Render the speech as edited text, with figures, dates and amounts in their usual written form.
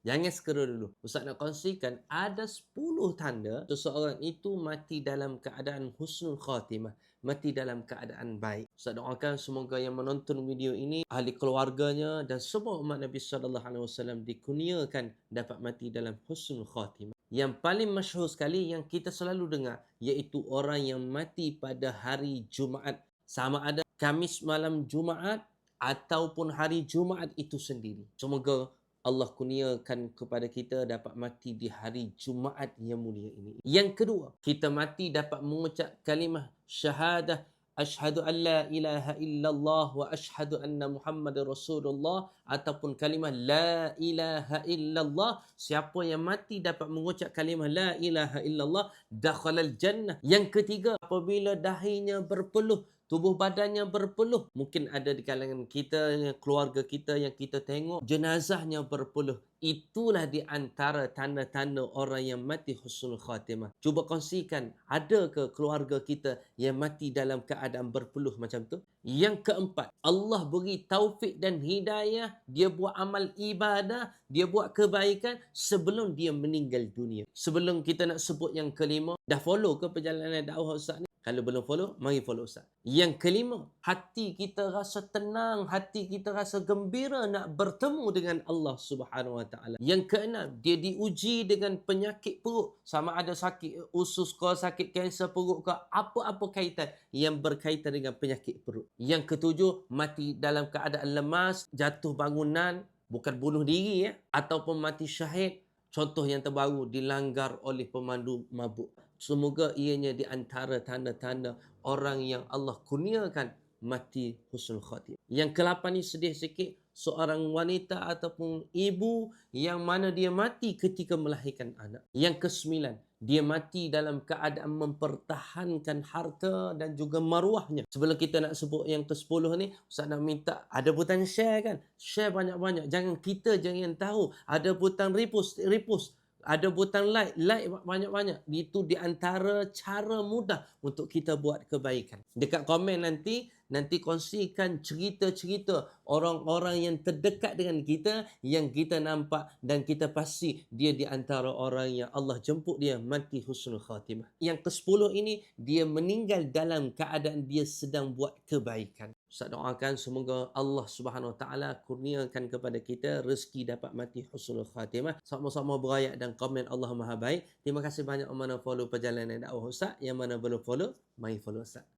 Jangan sekera dulu. Ustaz nak kongsikan ada 10 tanda seseorang itu mati dalam keadaan husnul khatimah, mati dalam keadaan baik. Ustaz doakan semoga yang menonton video ini, ahli keluarganya dan semua umat Nabi sallallahu alaihi wasallam dikurniakan dapat mati dalam husnul khatimah. Yang paling masyhur sekali yang kita selalu dengar iaitu orang yang mati pada hari Jumaat. Sama ada Kamis malam Jumaat ataupun hari Jumaat itu sendiri. Semoga Allah kurniakan kepada kita dapat mati di hari Jumaat yang mulia ini. Yang kedua, kita mati dapat mengucap kalimah syahadah asyhadu an la ilaha illallah wa asyhadu anna Muhammadar Rasulullah ataupun kalimah la ilaha illallah. Siapa yang mati dapat mengucap kalimah la ilaha illallah dakhalal jannah. Yang ketiga, apabila dahinya berpeluh, tubuh badannya berpeluh. Mungkin ada di kalangan kita, keluarga kita yang kita tengok jenazahnya berpeluh. Itulah di antara tanda-tanda orang yang mati husnul khatimah. Cuba kongsikan, ada ke keluarga kita yang mati dalam keadaan berpeluh macam tu? Yang keempat, Allah beri taufik dan hidayah, dia buat amal ibadah, dia buat kebaikan sebelum dia meninggal dunia. Sebelum kita nak sebut yang kelima, dah follow ke perjalanan dakwah Ustaz ni? Kalau belum follow, mari follow Ustaz. Yang kelima, hati kita rasa tenang, hati kita rasa gembira nak bertemu dengan Allah Subhanahu Wa Taala. Yang keenam, dia diuji dengan penyakit perut. Sama ada sakit usus ke, sakit kanser perut ke, apa-apa kaitan yang berkaitan dengan penyakit perut. Yang ketujuh, mati dalam keadaan lemas, jatuh bangunan, bukan bunuh diri ataupun mati syahid. Contoh yang terbaru, dilanggar oleh pemandu mabuk. Semoga ianya di antara tanda-tanda orang yang Allah kurniakan mati husnul khatimah. Yang ke-8 ni sedih sikit, seorang wanita ataupun ibu yang mana dia mati ketika melahirkan anak. Yang ke-9, dia mati dalam keadaan mempertahankan harta dan juga maruahnya. Sebelum kita nak sebut yang ke-10 ni, Ustaz nak minta ada butang share kan? Share banyak-banyak. Jangan kita je yang tahu. Ada butang repost. Ada butang like banyak-banyak. Itu di antara cara mudah untuk kita buat kebaikan. Dekat komen nanti kongsikan cerita-cerita orang-orang yang terdekat dengan kita yang kita nampak dan kita pasti dia di antara orang yang Allah jemput dia mati husnul khatimah. Yang ke-10 ini dia meninggal dalam keadaan dia sedang buat kebaikan. Ustaz doakan semoga Allah Subhanahu Wa Taala kurniakan kepada kita rezeki dapat mati husnul khatimah. Sama-sama berayak dan komen Allah Maha Baik. Terima kasih banyak yang mana follow perjalanan dakwah Ustaz. Yang mana belum follow, mari follow Ustaz.